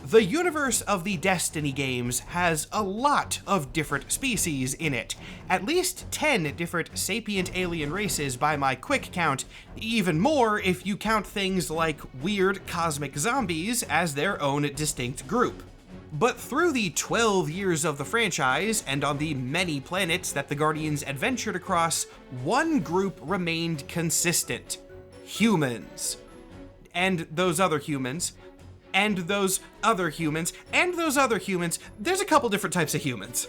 The universe of the Destiny games has a lot of different species in it. At least 10 different sapient alien races by my quick count, even more if you count things like weird cosmic zombies as their own distinct group. But through the 12 years of the franchise, and on the many planets that the Guardians adventured across, one group remained consistent: humans. And those other humans. And those other humans, and those other humans. There's a couple different types of humans.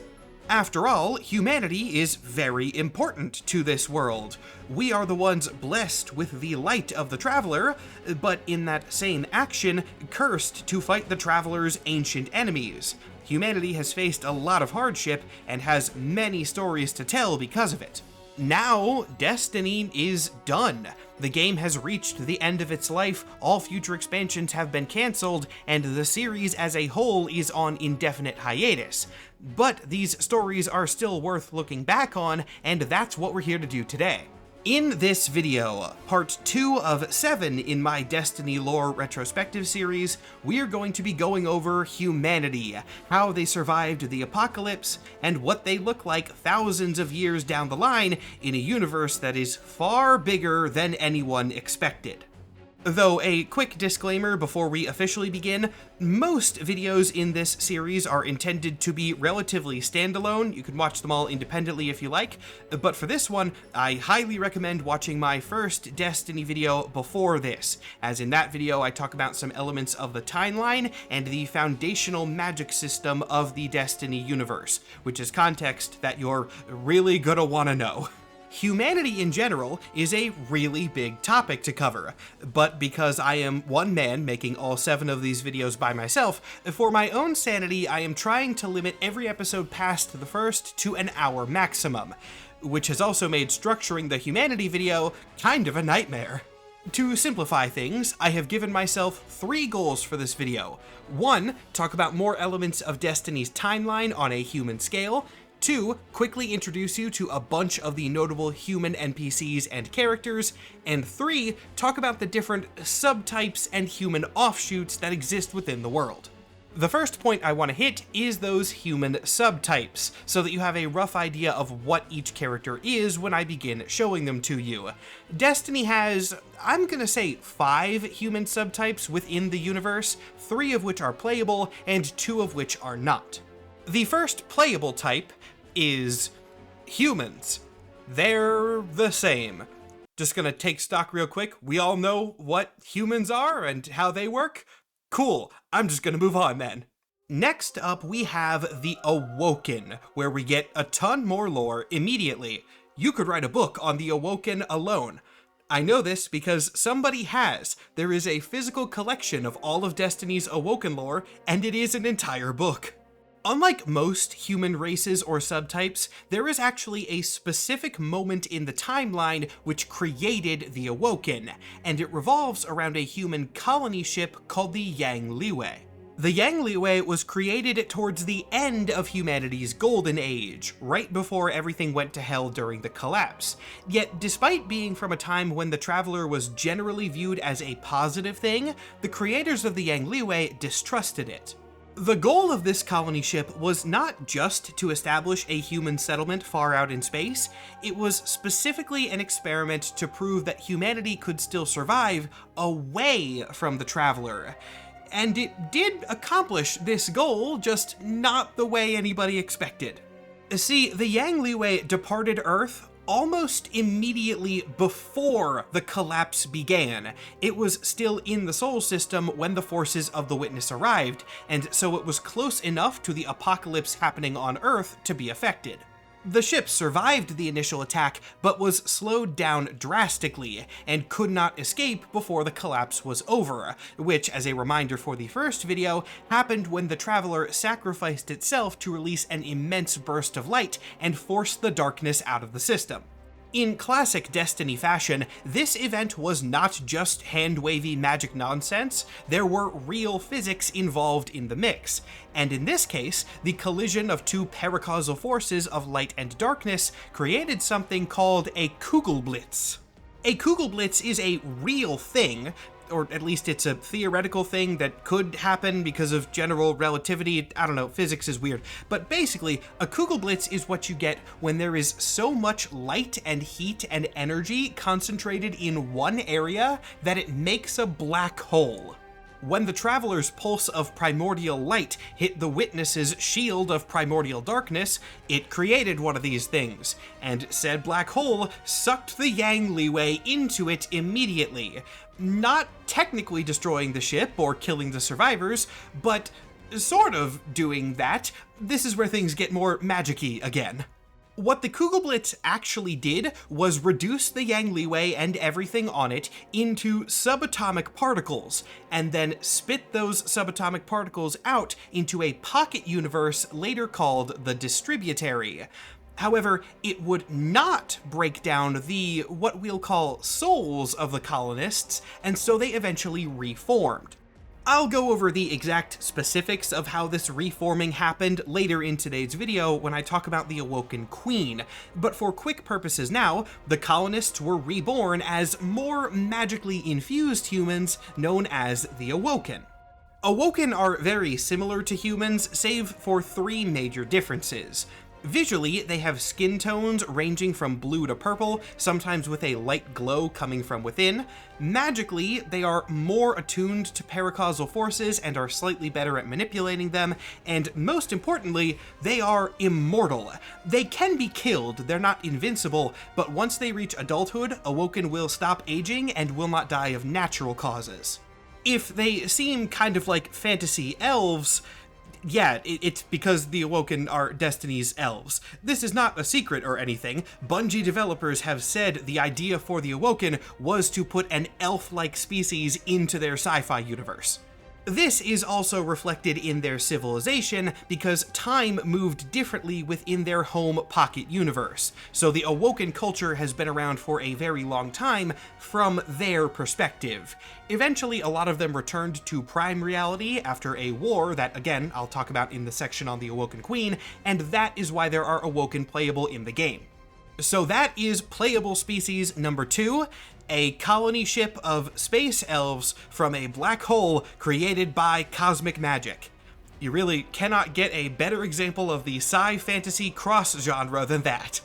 After all, humanity is very important to this world. We are the ones blessed with the light of the Traveler, but in that same action, cursed to fight the Traveler's ancient enemies. Humanity has faced a lot of hardship and has many stories to tell because of it. Now, Destiny is done. The game has reached the end of its life, all future expansions have been cancelled, and the series as a whole is on indefinite hiatus. But these stories are still worth looking back on, and that's what we're here to do today. In this video, part 2 of 7 in my Destiny lore retrospective series, we are going to be going over humanity, how they survived the apocalypse, and what they look like thousands of years down the line in a universe that is far bigger than anyone expected. Though a quick disclaimer before we officially begin, most videos in this series are intended to be relatively standalone. You can watch them all independently if you like, but for this one, I highly recommend watching my first Destiny video before this, as in that video I talk about some elements of the timeline and the foundational magic system of the Destiny universe, which is context that you're really gonna wanna know. Humanity in general is a really big topic to cover, but because I am one man making all 7 of these videos by myself, for my own sanity I am trying to limit every episode past the first to an hour maximum, which has also made structuring the humanity video kind of a nightmare. To simplify things, I have given myself 3 goals for this video. 1, talk about more elements of Destiny's timeline on a human scale. 2, quickly introduce you to a bunch of the notable human NPCs and characters, and 3, talk about the different subtypes and human offshoots that exist within the world. The first point I want to hit is those human subtypes, so that you have a rough idea of what each character is when I begin showing them to you. Destiny has, I'm gonna say, 5 human subtypes within the universe, 3 of which are playable, and 2 of which are not. The first playable type is humans. They're the same. Just gonna take stock real quick. We all know what humans are and how they work? Cool, I'm just gonna move on then. Next up, we have the Awoken, where we get a ton more lore immediately. You could write a book on the Awoken alone. I know this because somebody has. There is a physical collection of all of Destiny's Awoken lore, and it is an entire book. Unlike most human races or subtypes, there is actually a specific moment in the timeline which created the Awoken, and it revolves around a human colony ship called the Yang Liwei. The Yang Liwei was created towards the end of humanity's golden age, right before everything went to hell during the collapse. Yet, despite being from a time when the Traveler was generally viewed as a positive thing, the creators of the Yang Liwei distrusted it. The goal of this colony ship was not just to establish a human settlement far out in space, it was specifically an experiment to prove that humanity could still survive away from the Traveler. And it did accomplish this goal, just not the way anybody expected. See, the Yang Liwei departed Earth almost immediately before the collapse began. It was still in the Sol system when the forces of the Witness arrived, and so it was close enough to the apocalypse happening on Earth to be affected. The ship survived the initial attack, but was slowed down drastically, and could not escape before the collapse was over, which, as a reminder for the first video, happened when the Traveler sacrificed itself to release an immense burst of light and force the darkness out of the system. In classic Destiny fashion, this event was not just hand-wavy magic nonsense, there were real physics involved in the mix, and in this case, the collision of 2 paracausal forces of light and darkness created something called a Kugelblitz. A Kugelblitz is a real thing. or at least it's a theoretical thing that could happen because of general relativity. I don't know, physics is weird. But basically, a Kugelblitz is what you get when there is so much light and heat and energy concentrated in one area that it makes a black hole. When the Traveler's pulse of primordial light hit the Witness's shield of primordial darkness, it created one of these things, and said black hole sucked the Yang Liwei into it immediately, not technically destroying the ship or killing the survivors, but sort of doing that. This is where things get more magic-y again. What the Kugelblitz actually did was reduce the Yang Liwei and everything on it into subatomic particles, and then spit those subatomic particles out into a pocket universe later called the Distributary. However, it would not break down the, what we'll call, souls of the colonists, and so they eventually reformed. I'll go over the exact specifics of how this reforming happened later in today's video when I talk about the Awoken Queen, but for quick purposes now, the colonists were reborn as more magically infused humans known as the Awoken. Awoken are very similar to humans, save for three major differences. Visually, they have skin tones ranging from blue to purple, sometimes with a light glow coming from within. Magically, they are more attuned to paracausal forces and are slightly better at manipulating them, and most importantly, they are immortal. They can be killed, they're not invincible, but once they reach adulthood, Awoken will stop aging and will not die of natural causes. If they seem kind of like fantasy elves, yeah, it's because the Awoken are Destiny's elves. This is not a secret or anything. Bungie developers have said the idea for the Awoken was to put an elf-like species into their sci-fi universe. This is also reflected in their civilization because time moved differently within their home pocket universe, so the Awoken culture has been around for a very long time from their perspective. Eventually, a lot of them returned to Prime reality after a war that, again, I'll talk about in the section on the Awoken Queen, and that is why there are Awoken playable in the game. So that is playable species number 2, a colony ship of space elves from a black hole created by cosmic magic. You really cannot get a better example of the sci-fantasy cross-genre than that.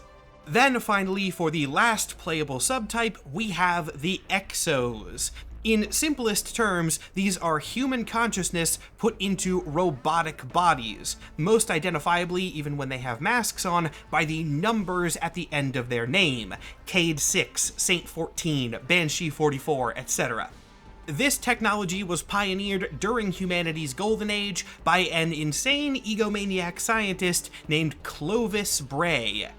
Then finally, for the last playable subtype, we have the Exos. In simplest terms, these are human consciousness put into robotic bodies, most identifiably, even when they have masks on, by the numbers at the end of their name: Cade 6, Saint-14, Banshee 44, etc. This technology was pioneered during humanity's golden age by an insane egomaniac scientist named Clovis Bray.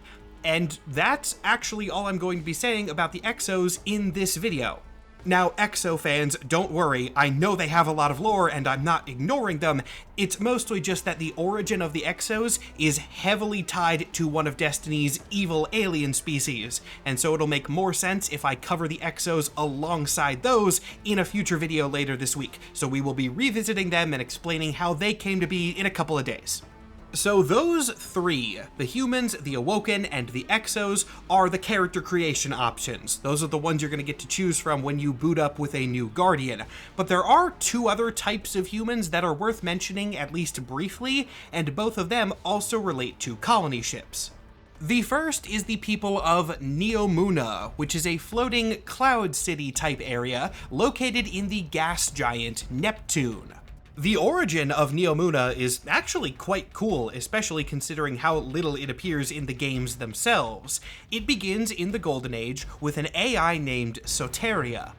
And that's actually all I'm going to be saying about the Exos in this video. Now, Exo fans, don't worry, I know they have a lot of lore and I'm not ignoring them. It's mostly just that the origin of the Exos is heavily tied to one of Destiny's evil alien species, and so it'll make more sense if I cover the Exos alongside those in a future video later this week. So we will be revisiting them and explaining how they came to be in a couple of days. So those three, the humans, the Awoken, and the Exos, are the character creation options. Those are the ones you're going to get to choose from when you boot up with a new Guardian. But there are two other types of humans that are worth mentioning, at least briefly, and both of them also relate to colony ships. The first is the people of Neomuna, which is a floating cloud city type area located in the gas giant Neptune. The origin of Neomuna is actually quite cool, especially considering how little it appears in the games themselves. It begins in the Golden Age with an AI named Soteria.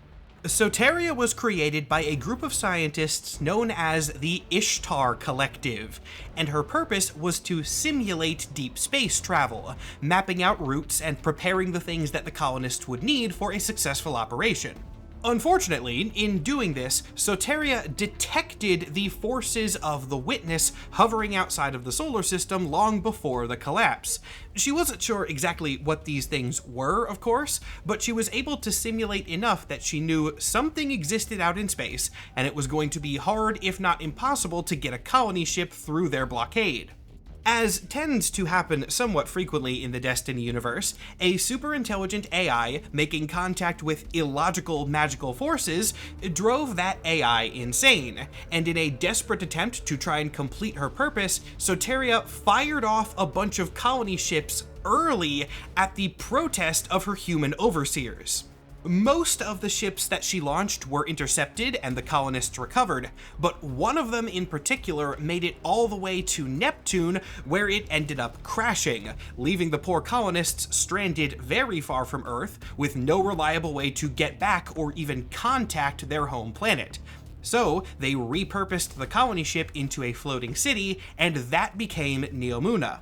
Soteria was created by a group of scientists known as the Ishtar Collective, and her purpose was to simulate deep space travel, mapping out routes and preparing the things that the colonists would need for a successful operation. Unfortunately, in doing this, Soteria detected the forces of the Witness hovering outside of the solar system long before the collapse. She wasn't sure exactly what these things were, of course, but she was able to simulate enough that she knew something existed out in space, and it was going to be hard, if not impossible, to get a colony ship through their blockade. As tends to happen somewhat frequently in the Destiny universe, a super intelligent AI making contact with illogical magical forces drove that AI insane, and in a desperate attempt to try and complete her purpose, Soteria fired off a bunch of colony ships early at the protest of her human overseers. Most of the ships that she launched were intercepted and the colonists recovered, but one of them in particular made it all the way to Neptune, where it ended up crashing, leaving the poor colonists stranded very far from Earth with no reliable way to get back or even contact their home planet. So they repurposed the colony ship into a floating city, and that became Neomuna.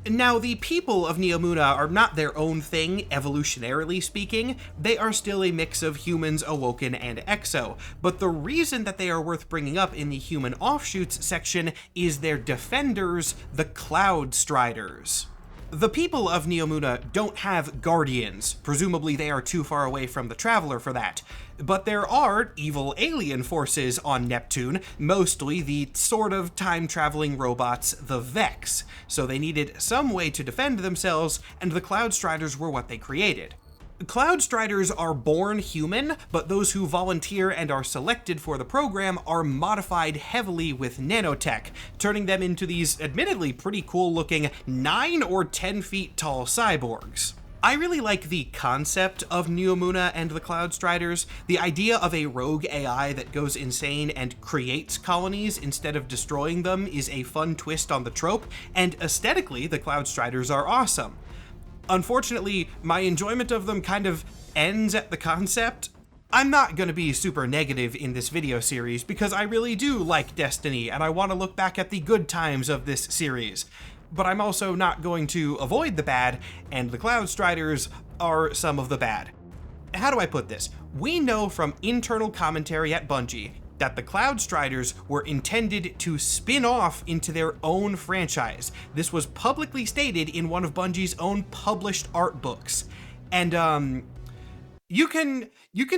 Now, the people of Neomuna are not their own thing, evolutionarily speaking. They are still a mix of humans, Awoken, and Exo, but the reason that they are worth bringing up in the human offshoots section is their defenders, the Cloud Striders. The people of Neomuna don't have guardians, presumably they are too far away from the Traveler for that, but there are evil alien forces on Neptune, mostly the sort of time-traveling robots, the Vex, so they needed some way to defend themselves, and the Cloud Striders were what they created. Cloud Striders are born human, but those who volunteer and are selected for the program are modified heavily with nanotech, turning them into these admittedly pretty cool looking 9 or 10 feet tall cyborgs. I really like the concept of Neomuna and the Cloud Striders. The idea of a rogue AI that goes insane and creates colonies instead of destroying them is a fun twist on the trope, and aesthetically, the Cloud Striders are awesome. Unfortunately, my enjoyment of them kind of ends at the concept. I'm not going to be super negative in this video series because I really do like Destiny and I want to look back at the good times of this series. But I'm also not going to avoid the bad, and the Cloud Striders are some of the bad. How do I put this? We know from internal commentary at Bungie that the Cloud Striders were intended to spin off into their own franchise. This was publicly stated in one of Bungie's own published art books. And you can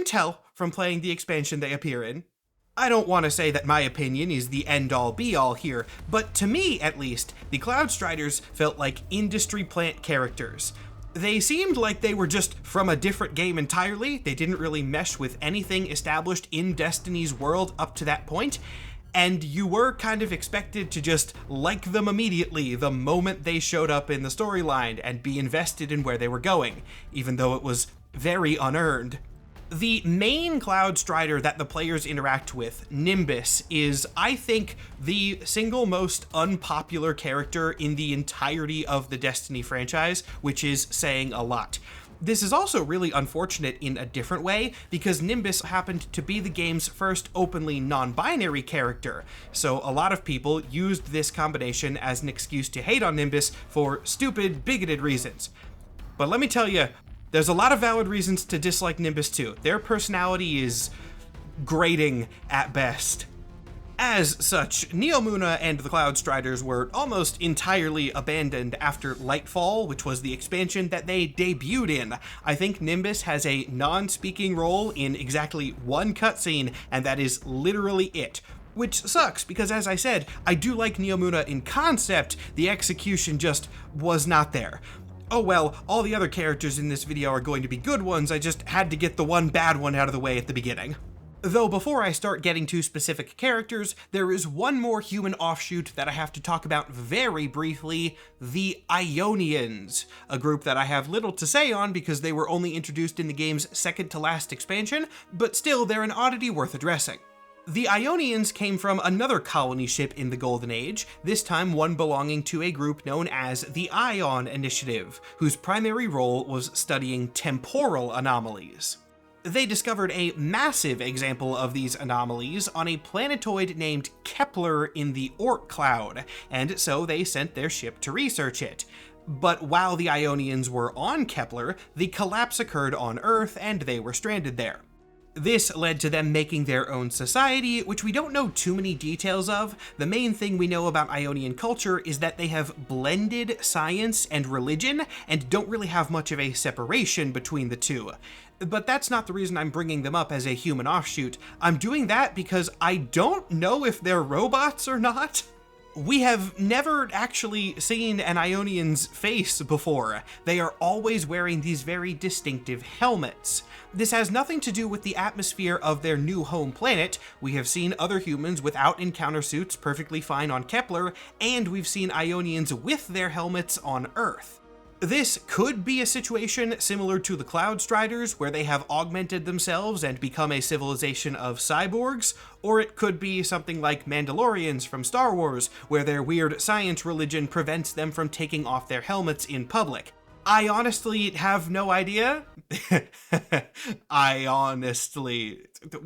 tell from playing the expansion they appear in. I don't want to say that my opinion is the end-all be-all here, but to me, at least, the Cloud Striders felt like industry plant characters. They seemed like they were just from a different game entirely. They didn't really mesh with anything established in Destiny's world up to that point, and you were kind of expected to just like them immediately the moment they showed up in the storyline and be invested in where they were going, even though it was very unearned. The main Cloud Strider that the players interact with, Nimbus, is, I think, the single most unpopular character in the entirety of the Destiny franchise, which is saying a lot. This is also really unfortunate in a different way, because Nimbus happened to be the game's first openly non-binary character, so a lot of people used this combination as an excuse to hate on Nimbus for stupid, bigoted reasons. But let me tell you, there's a lot of valid reasons to dislike Nimbus too. Their personality is grating at best. As such, Neomuna and the Cloud Striders were almost entirely abandoned after Lightfall, which was the expansion that they debuted in. I think Nimbus has a non-speaking role in exactly one cutscene, and that is literally it. Which sucks, because as I said, I do like Neomuna in concept, the execution just was not there. Oh well, all the other characters in this video are going to be good ones, I just had to get the one bad one out of the way at the beginning. Though before I start getting to specific characters, there is one more human offshoot that I have to talk about very briefly, the Ionians, a group that I have little to say on because they were only introduced in the game's second to last expansion, but still they're an oddity worth addressing. The Ionians came from another colony ship in the Golden Age, this time one belonging to a group known as the Ion Initiative, whose primary role was studying temporal anomalies. They discovered a massive example of these anomalies on a planetoid named Kepler in the Oort cloud, and so they sent their ship to research it. But while the Ionians were on Kepler, the collapse occurred on Earth and they were stranded there. This led to them making their own society, which we don't know too many details of. The main thing we know about Ionian culture is that they have blended science and religion and don't really have much of a separation between the two. But that's not the reason I'm bringing them up as a human offshoot. I'm doing that because I don't know if they're robots or not. We have never actually seen an Ionian's face before. They are always wearing these very distinctive helmets. This has nothing to do with the atmosphere of their new home planet. We have seen other humans without encounter suits perfectly fine on Kepler, and we've seen Ionians with their helmets on Earth. This could be a situation similar to the Cloud Striders, where they have augmented themselves and become a civilization of cyborgs, or it could be something like Mandalorians from Star Wars, where their weird science religion prevents them from taking off their helmets in public. I honestly have no idea.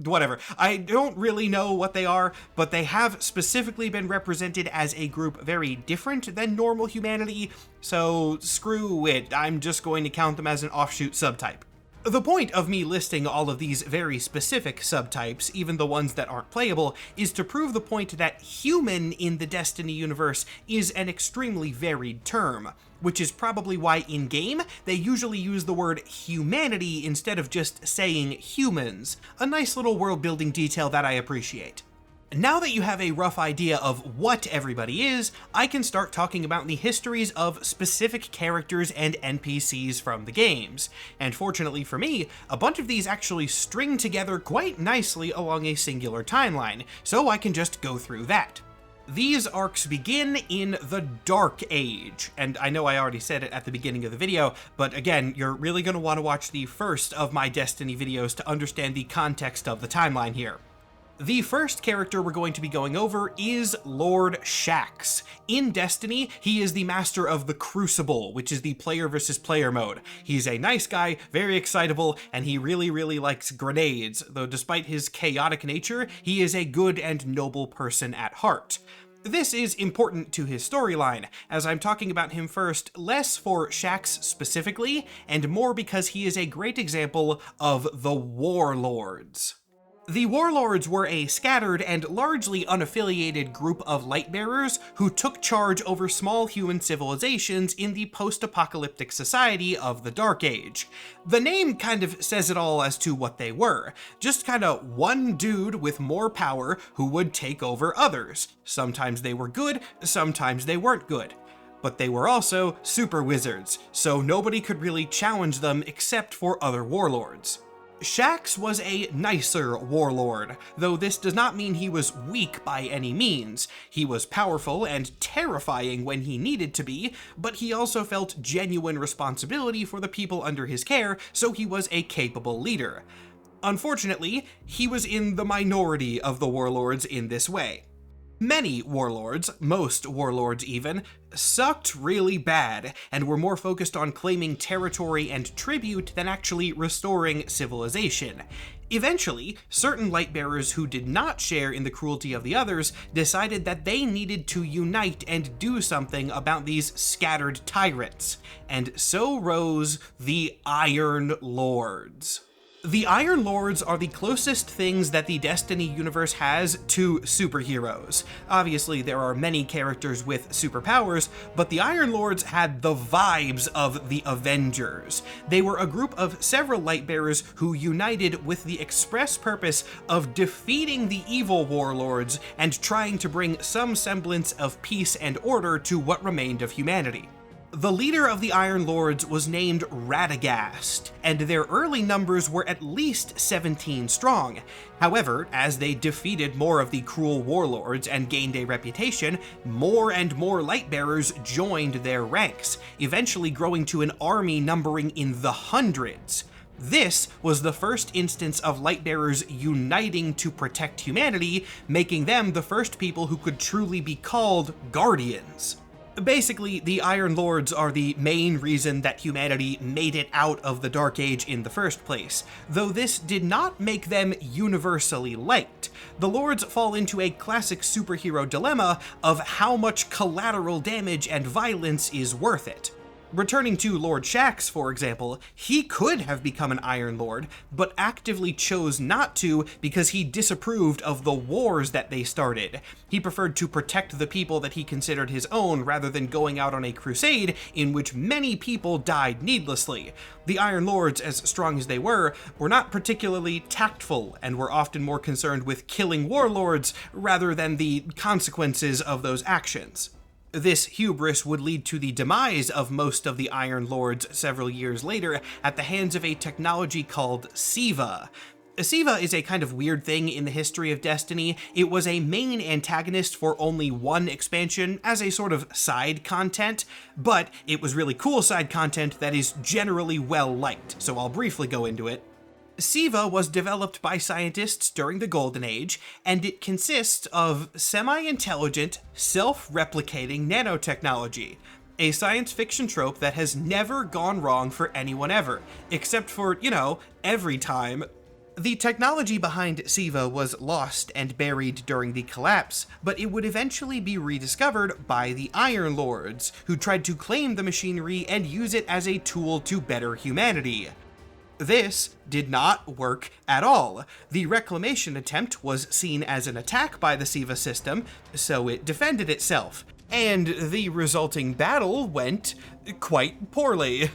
Whatever. I don't really know what they are, but they have specifically been represented as a group very different than normal humanity, so screw it. I'm just going to count them as an offshoot subtype. The point of me listing all of these very specific subtypes, even the ones that aren't playable, is to prove the point that human in the Destiny universe is an extremely varied term, which is probably why in-game they usually use the word humanity instead of just saying humans. A nice little world-building detail that I appreciate. Now that you have a rough idea of what everybody is, I can start talking about the histories of specific characters and NPCs from the games. And fortunately for me, a bunch of these actually string together quite nicely along a singular timeline, so I can just go through that. These arcs begin in the Dark Age, and I know I already said it at the beginning of the video, but again, you're really going to want to watch the first of my Destiny videos to understand the context of the timeline here. The first character we're going to be going over is Lord Shaxx. In Destiny, he is the master of the Crucible, which is the player versus player mode. He's a nice guy, very excitable, and he really likes grenades, though despite his chaotic nature, he is a good and noble person at heart. This is important to his storyline, as I'm talking about him first less for Shaxx specifically, and more because he is a great example of the Warlords. The Warlords were a scattered and largely unaffiliated group of Lightbearers who took charge over small human civilizations in the post-apocalyptic society of the Dark Age. The name kind of says it all as to what they were, just kinda one dude with more power who would take over others. Sometimes they were good, sometimes they weren't good. But they were also super wizards, so nobody could really challenge them except for other warlords. Shaxx was a nicer warlord, though this does not mean he was weak by any means. He was powerful and terrifying when he needed to be, but he also felt genuine responsibility for the people under his care, so he was a capable leader. Unfortunately, he was in the minority of the warlords in this way. Many warlords, most warlords even, sucked really bad and were more focused on claiming territory and tribute than actually restoring civilization. Eventually, certain Lightbearers who did not share in the cruelty of the others decided that they needed to unite and do something about these scattered tyrants, and so rose the Iron Lords. The Iron Lords are the closest things that the Destiny universe has to superheroes. Obviously, there are many characters with superpowers, but the Iron Lords had the vibes of the Avengers. They were a group of several Lightbearers who united with the express purpose of defeating the evil warlords and trying to bring some semblance of peace and order to what remained of humanity. The leader of the Iron Lords was named Radagast, and their early numbers were at least 17 strong. However, as they defeated more of the cruel warlords and gained a reputation, more and more Lightbearers joined their ranks, eventually growing to an army numbering in the hundreds. This was the first instance of Lightbearers uniting to protect humanity, making them the first people who could truly be called Guardians. Basically, the Iron Lords are the main reason that humanity made it out of the Dark Age in the first place, though this did not make them universally liked. The Lords fall into a classic superhero dilemma of how much collateral damage and violence is worth it. Returning to Lord Shaxx, for example, he could have become an Iron Lord, but actively chose not to because he disapproved of the wars that they started. He preferred to protect the people that he considered his own rather than going out on a crusade in which many people died needlessly. The Iron Lords, as strong as they were not particularly tactful and were often more concerned with killing warlords rather than the consequences of those actions. This hubris would lead to the demise of most of the Iron Lords several years later at the hands of a technology called Siva. Siva is a kind of weird thing in the history of Destiny. It was a main antagonist for only one expansion as a sort of side content, but it was really cool side content that is generally well liked, so I'll briefly go into it. Siva was developed by scientists during the Golden Age, and it consists of semi-intelligent, self-replicating nanotechnology, a science fiction trope that has never gone wrong for anyone ever, except for, every time. The technology behind Siva was lost and buried during the collapse, but it would eventually be rediscovered by the Iron Lords, who tried to claim the machinery and use it as a tool to better humanity. This did not work at all. The reclamation attempt was seen as an attack by the Siva system, so it defended itself, and the resulting battle went quite poorly.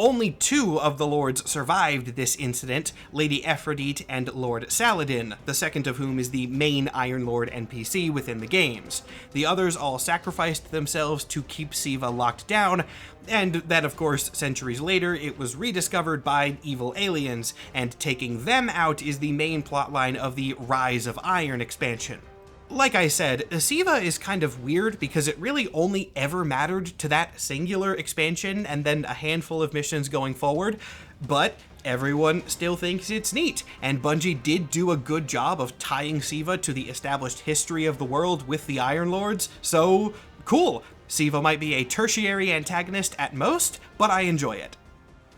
Only 2 of the lords survived this incident, Lady Aphrodite and Lord Saladin, the second of whom is the main Iron Lord NPC within the games. The others all sacrificed themselves to keep Siva locked down, and then of course, centuries later, it was rediscovered by evil aliens, and taking them out is the main plotline of the Rise of Iron expansion. Like I said, Siva is kind of weird because it really only ever mattered to that singular expansion and then a handful of missions going forward, but everyone still thinks it's neat, and Bungie did do a good job of tying Siva to the established history of the world with the Iron Lords, so cool. Siva might be a tertiary antagonist at most, but I enjoy it.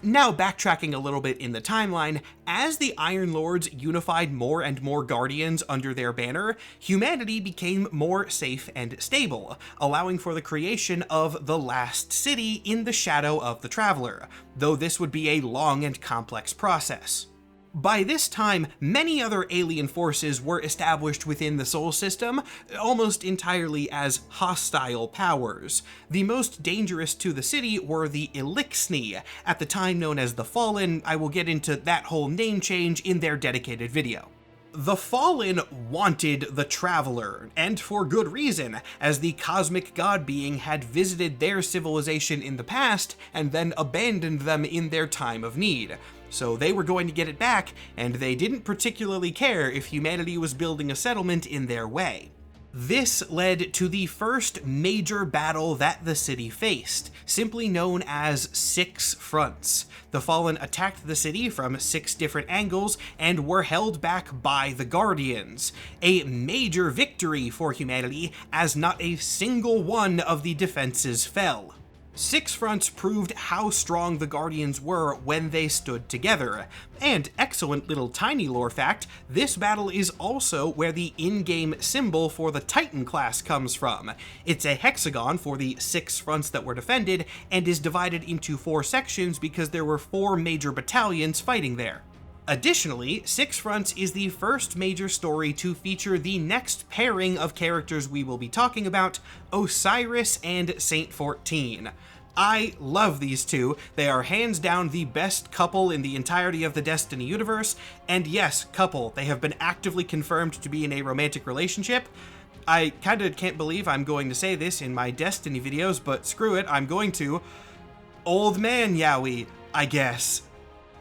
Now backtracking a little bit in the timeline, as the Iron Lords unified more and more Guardians under their banner, humanity became more safe and stable, allowing for the creation of the Last City in the shadow of the Traveler, though this would be a long and complex process. By this time, many other alien forces were established within the Sol system, almost entirely as hostile powers. The most dangerous to the city were the Elixni, at the time known as the Fallen. I will get into that whole name change in their dedicated video. The Fallen wanted the Traveler, and for good reason, as the cosmic god being had visited their civilization in the past and then abandoned them in their time of need. So they were going to get it back, and they didn't particularly care if humanity was building a settlement in their way. This led to the first major battle that the city faced, simply known as 6 Fronts. The Fallen attacked the city from 6 different angles and were held back by the Guardians. A major victory for humanity, as not a single one of the defenses fell. 6 Fronts proved how strong the Guardians were when they stood together. And excellent little tiny lore fact, this battle is also where the in-game symbol for the Titan class comes from. It's a hexagon for the 6 fronts that were defended, and is divided into 4 sections because there were 4 major battalions fighting there. Additionally, 6 Fronts is the first major story to feature the next pairing of characters we will be talking about, Osiris and Saint-14. I love these two. They are hands down the best couple in the entirety of the Destiny universe, and yes, couple, they have been actively confirmed to be in a romantic relationship. I kinda can't believe I'm going to say this in my Destiny videos, but screw it, I'm going to. Old man yaoi, I guess.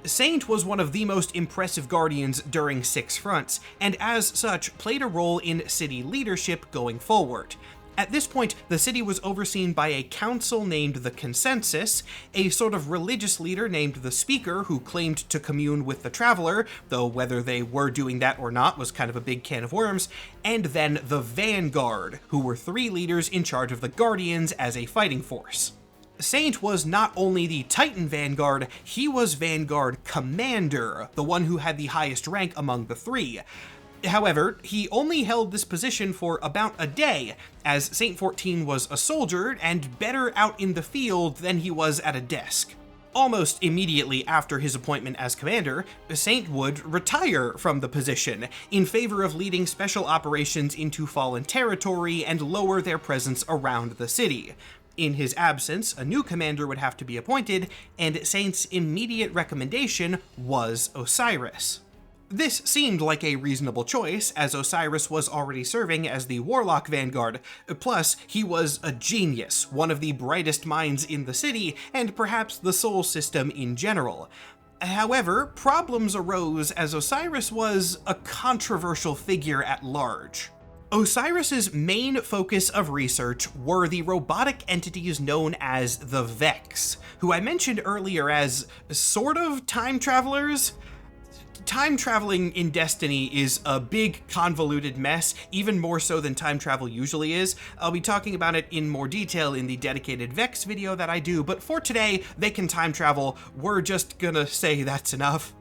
Saint was one of the most impressive Guardians during 6 Fronts, and as such played a role in city leadership going forward. At this point, the city was overseen by a council named the Consensus, a sort of religious leader named the Speaker who claimed to commune with the Traveler, though whether they were doing that or not was kind of a big can of worms, and then the Vanguard, who were 3 leaders in charge of the Guardians as a fighting force. Saint was not only the Titan Vanguard, he was Vanguard Commander, the one who had the highest rank among the 3. However, he only held this position for about a day, as Saint-14 was a soldier and better out in the field than he was at a desk. Almost immediately after his appointment as commander, Saint would retire from the position in favor of leading special operations into fallen territory and lower their presence around the city. In his absence, a new commander would have to be appointed, and Saint's immediate recommendation was Osiris. This seemed like a reasonable choice, as Osiris was already serving as the Warlock Vanguard, plus he was a genius, one of the brightest minds in the city, and perhaps the Sol system in general. However, problems arose as Osiris was a controversial figure at large. Osiris's main focus of research were the robotic entities known as the Vex, who I mentioned earlier as sort of time travelers. Time traveling in Destiny is a big, convoluted mess, even more so than time travel usually is. I'll be talking about it in more detail in the dedicated Vex video that I do, but for today, they can time travel. We're just gonna say that's enough.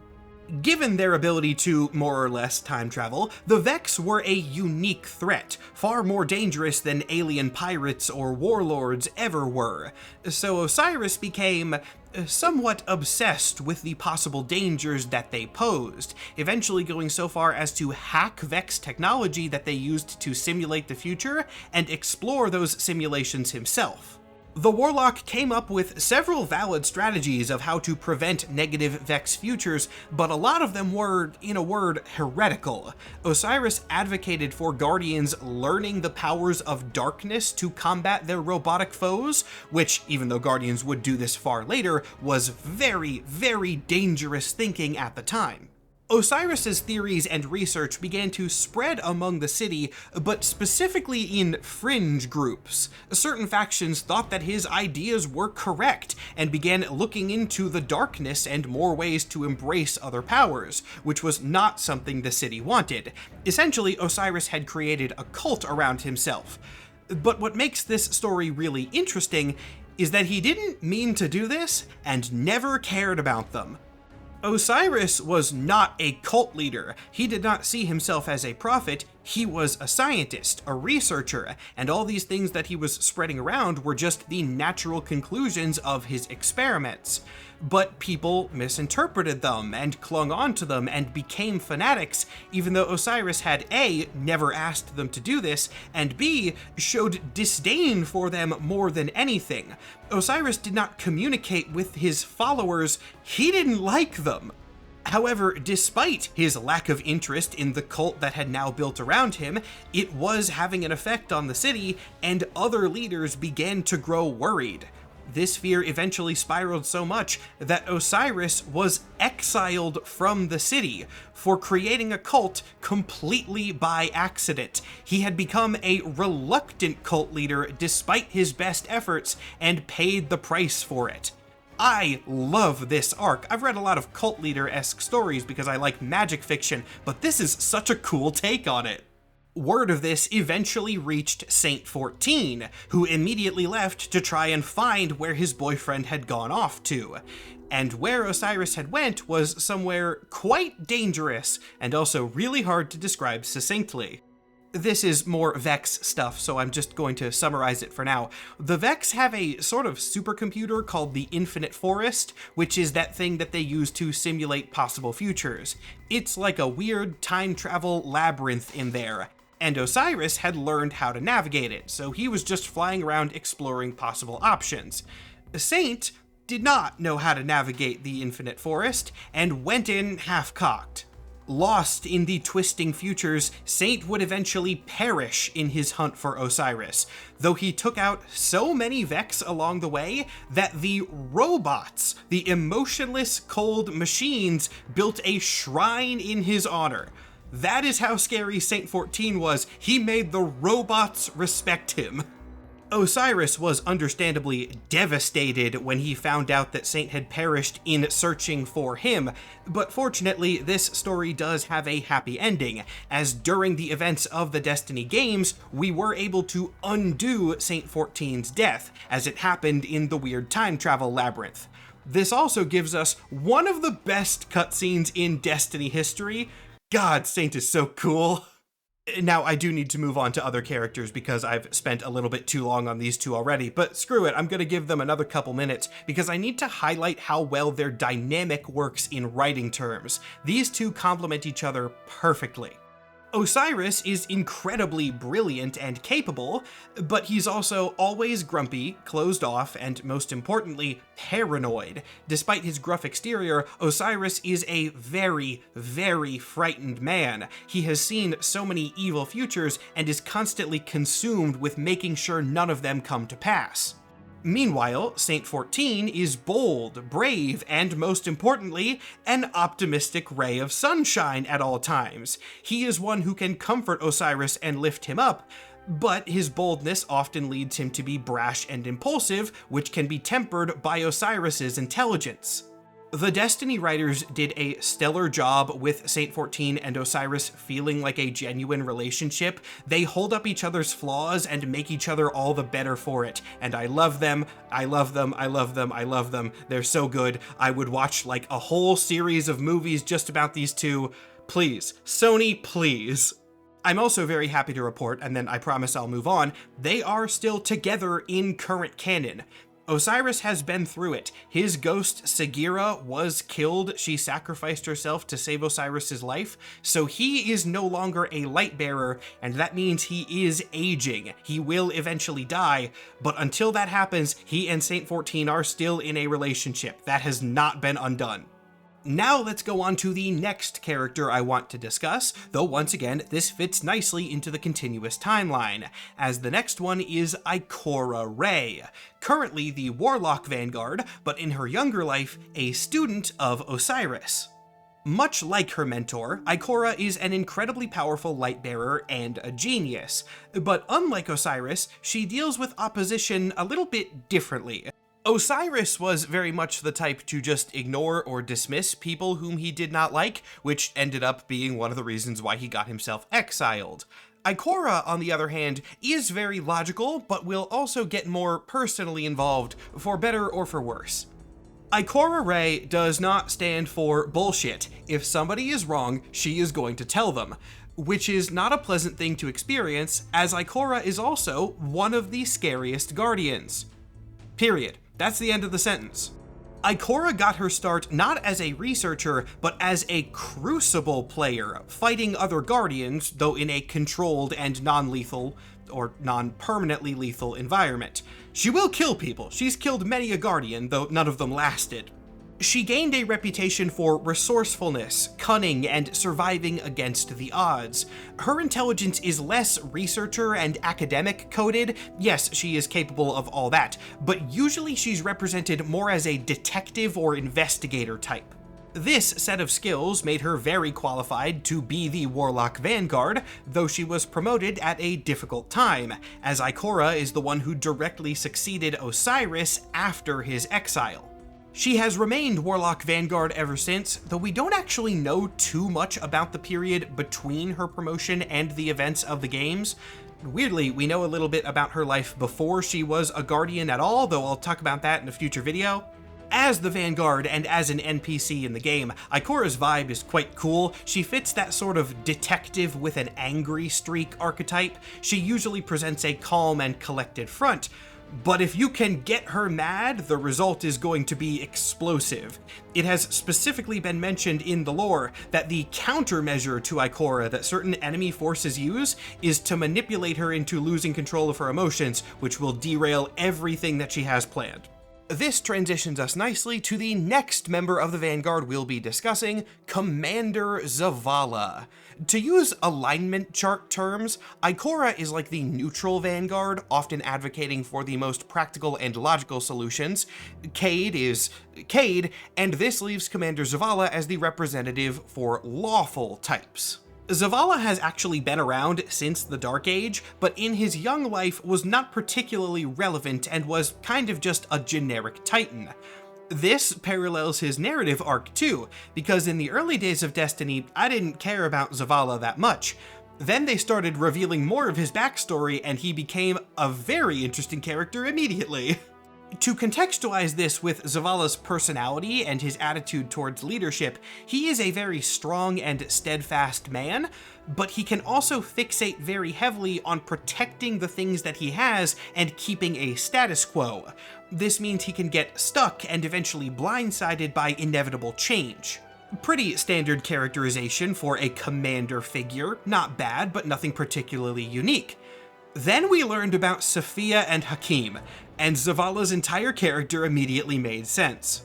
Given their ability to more or less time travel, the Vex were a unique threat, far more dangerous than alien pirates or warlords ever were. So Osiris became somewhat obsessed with the possible dangers that they posed, eventually going so far as to hack Vex technology that they used to simulate the future and explore those simulations himself. The Warlock came up with several valid strategies of how to prevent negative Vex futures, but a lot of them were, in a word, heretical. Osiris advocated for Guardians learning the powers of darkness to combat their robotic foes, which, even though Guardians would do this far later, was very, very dangerous thinking at the time. Osiris's theories and research began to spread among the city, but specifically in fringe groups. Certain factions thought that his ideas were correct and began looking into the darkness and more ways to embrace other powers, which was not something the city wanted. Essentially, Osiris had created a cult around himself. But what makes this story really interesting is that he didn't mean to do this and never cared about them. Osiris was not a cult leader. He did not see himself as a prophet. He was a scientist, a researcher, and all these things that he was spreading around were just the natural conclusions of his experiments. But people misinterpreted them and clung on to them and became fanatics, even though Osiris had A, never asked them to do this, and B, showed disdain for them more than anything. Osiris did not communicate with his followers. He didn't like them. However, despite his lack of interest in the cult that had now built around him, it was having an effect on the city, and other leaders began to grow worried. This fear eventually spiraled so much that Osiris was exiled from the city for creating a cult completely by accident. He had become a reluctant cult leader despite his best efforts and paid the price for it. I love this arc. I've read a lot of cult leader-esque stories because I like magic fiction, but this is such a cool take on it. Word of this eventually reached Saint-14, who immediately left to try and find where his boyfriend had gone off to. And where Osiris had went was somewhere quite dangerous and also really hard to describe succinctly. This is more Vex stuff, so I'm just going to summarize it for now. The Vex have a sort of supercomputer called the Infinite Forest, which is that thing that they use to simulate possible futures. It's like a weird time travel labyrinth in there, and Osiris had learned how to navigate it, so he was just flying around exploring possible options. Saint did not know how to navigate the Infinite Forest, and went in half-cocked. Lost in the twisting futures, Saint would eventually perish in his hunt for Osiris, though he took out so many Vex along the way that the robots, the emotionless cold machines, built a shrine in his honor. That is how scary Saint-14 was. He made the robots respect him. Osiris was understandably devastated when he found out that Saint had perished in searching for him, but fortunately this story does have a happy ending, as during the events of the Destiny games, we were able to undo Saint-14's death, as it happened in the weird time travel labyrinth. This also gives us one of the best cutscenes in Destiny history. God, Saint is so cool. Now, I do need to move on to other characters because I've spent a little bit too long on these two already, but screw it, I'm gonna give them another couple minutes because I need to highlight how well their dynamic works in writing terms. These two complement each other perfectly. Osiris is incredibly brilliant and capable, but he's also always grumpy, closed off, and most importantly, paranoid. Despite his gruff exterior, Osiris is a very, very frightened man. He has seen so many evil futures and is constantly consumed with making sure none of them come to pass. Meanwhile, Saint-14 is bold, brave, and most importantly, an optimistic ray of sunshine at all times. He is one who can comfort Osiris and lift him up, but his boldness often leads him to be brash and impulsive, which can be tempered by Osiris's intelligence. The Destiny writers did a stellar job with Saint-14 and Osiris feeling like a genuine relationship. They hold up each other's flaws and make each other all the better for it. And I love them, I love them, I love them, I love them. They're so good. I would watch like a whole series of movies just about these two. Please, Sony, please. I'm also very happy to report, and then I promise I'll move on, they are still together in current canon. Osiris has been through it. His ghost, Sagira, was killed. She sacrificed herself to save Osiris's life, so he is no longer a light bearer, and that means he is aging. He will eventually die, but until that happens, he and Saint-14 are still in a relationship. That has not been undone. Now let's go on to the next character I want to discuss, though once again, this fits nicely into the continuous timeline, as the next one is Ikora Rey, currently the Warlock Vanguard, but in her younger life, a student of Osiris. Much like her mentor, Ikora is an incredibly powerful light bearer and a genius, but unlike Osiris, she deals with opposition a little bit differently. Osiris was very much the type to just ignore or dismiss people whom he did not like, which ended up being one of the reasons why he got himself exiled. Ikora, on the other hand, is very logical, but will also get more personally involved, for better or for worse. Ikora Rey does not stand for bullshit. If somebody is wrong, she is going to tell them, which is not a pleasant thing to experience, as Ikora is also one of the scariest guardians. Period. That's the end of the sentence. Ikora got her start not as a researcher, but as a crucible player, fighting other guardians, though in a controlled and non-lethal, or non-permanently lethal environment. She will kill people. She's killed many a guardian, though none of them lasted. She gained a reputation for resourcefulness, cunning, and surviving against the odds. Her intelligence is less researcher and academic coded. Yes, she is capable of all that, but usually she's represented more as a detective or investigator type. This set of skills made her very qualified to be the Warlock Vanguard, though she was promoted at a difficult time, as Ikora is the one who directly succeeded Osiris after his exile. She has remained Warlock Vanguard ever since, though we don't actually know too much about the period between her promotion and the events of the games. Weirdly, we know a little bit about her life before she was a Guardian at all, though I'll talk about that in a future video. As the Vanguard and as an NPC in the game, Ikora's vibe is quite cool. She fits that sort of detective with an angry streak archetype. She usually presents a calm and collected front, but if you can get her mad, the result is going to be explosive. It has specifically been mentioned in the lore that the countermeasure to Ikora that certain enemy forces use is to manipulate her into losing control of her emotions, which will derail everything that she has planned. This transitions us nicely to the next member of the Vanguard we'll be discussing, Commander Zavala. To use alignment chart terms, Ikora is like the neutral Vanguard, often advocating for the most practical and logical solutions. Cade is Cade, and this leaves Commander Zavala as the representative for lawful types. Zavala has actually been around since the Dark Age, but in his young life was not particularly relevant and was kind of just a generic Titan. This parallels his narrative arc too, because in the early days of Destiny, I didn't care about Zavala that much. Then they started revealing more of his backstory and he became a very interesting character immediately. To contextualize this with Zavala's personality and his attitude towards leadership, he is a very strong and steadfast man, but he can also fixate very heavily on protecting the things that he has and keeping a status quo. This means he can get stuck and eventually blindsided by inevitable change. Pretty standard characterization for a commander figure, not bad, but nothing particularly unique. Then we learned about Sophia and Hakim, and Zavala's entire character immediately made sense.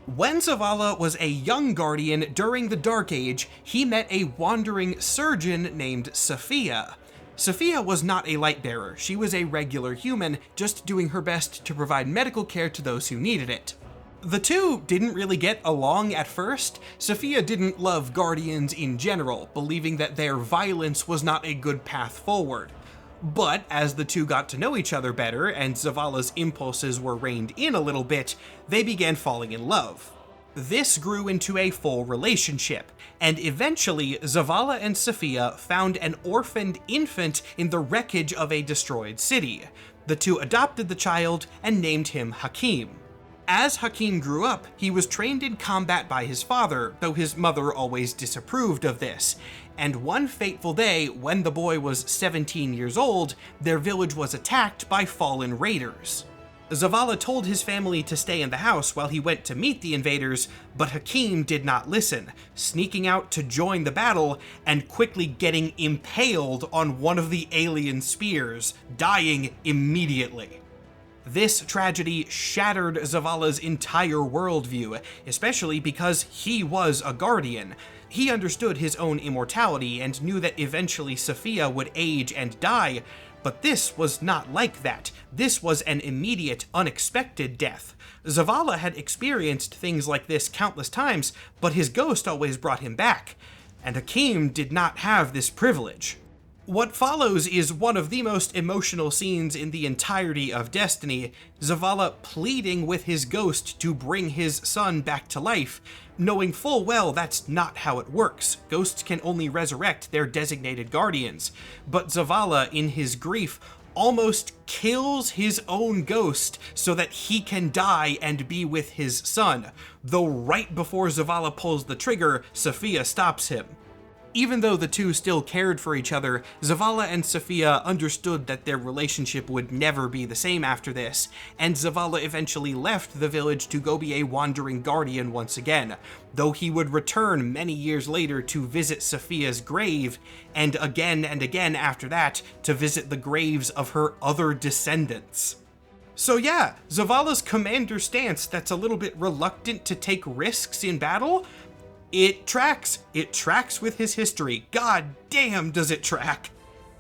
When Zavala was a young guardian during the Dark Age, he met a wandering surgeon named Sophia. Sophia was not a light bearer, she was a regular human, just doing her best to provide medical care to those who needed it. The two didn't really get along at first. Sophia didn't love guardians in general, believing that their violence was not a good path forward. But as the two got to know each other better and Zavala's impulses were reined in a little bit, they began falling in love. This grew into a full relationship, and eventually Zavala and Sophia found an orphaned infant in the wreckage of a destroyed city. The two adopted the child and named him Hakim. As Hakim grew up, he was trained in combat by his father, though his mother always disapproved of this. And one fateful day, when the boy was 17 years old, their village was attacked by fallen raiders. Zavala told his family to stay in the house while he went to meet the invaders, but Hakim did not listen, sneaking out to join the battle and quickly getting impaled on one of the alien spears, dying immediately. This tragedy shattered Zavala's entire worldview, especially because he was a guardian. He understood his own immortality and knew that eventually Sophia would age and die, but this was not like that. This was an immediate, unexpected death. Zavala had experienced things like this countless times, but his ghost always brought him back, and Hakim did not have this privilege. What follows is one of the most emotional scenes in the entirety of Destiny, Zavala pleading with his ghost to bring his son back to life, knowing full well that's not how it works. Ghosts can only resurrect their designated guardians, but Zavala, in his grief, almost kills his own ghost so that he can die and be with his son, though right before Zavala pulls the trigger, Sophia stops him. Even though the two still cared for each other, Zavala and Sophia understood that their relationship would never be the same after this, and Zavala eventually left the village to go be a wandering guardian once again, though he would return many years later to visit Sophia's grave, and again after that to visit the graves of her other descendants. So yeah, Zavala's commander stance that's a little bit reluctant to take risks in battle, it tracks with his history. God damn does it track.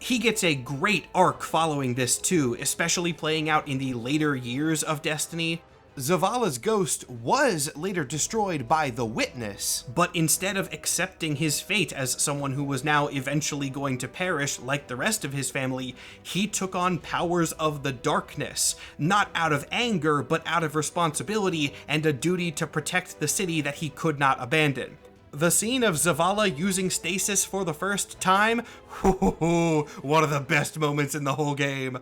He gets a great arc following this too, especially playing out in the later years of Destiny. Zavala's ghost was later destroyed by the Witness, but instead of accepting his fate as someone who was now eventually going to perish like the rest of his family, he took on powers of the darkness, not out of anger, but out of responsibility and a duty to protect the city that he could not abandon. The scene of Zavala using stasis for the first time, one of the best moments in the whole game.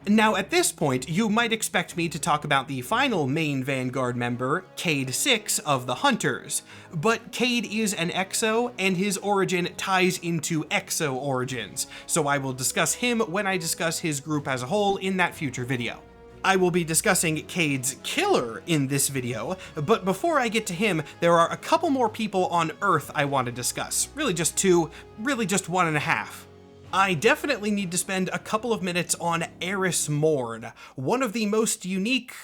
Now at this point, you might expect me to talk about the final main Vanguard member, Cayde 6 of the Hunters, but Cayde is an Exo, and his origin ties into Exo origins, so I will discuss him when I discuss his group as a whole in that future video. I will be discussing Cayde's killer in this video, but before I get to him, there are a couple more people on Earth I want to discuss. Really just two, really just one and a half. I definitely need to spend a couple of minutes on Eris Morn, one of the most unique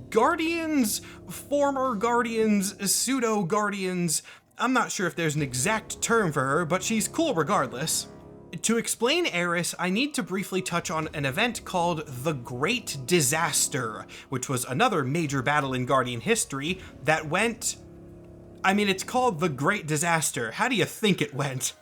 guardians, former guardians, pseudo-guardians. I'm not sure if there's an exact term for her, but she's cool regardless. To explain Eris, I need to briefly touch on an event called the Great Disaster, which was another major battle in Guardian history that went... it's called the Great Disaster. How do you think it went?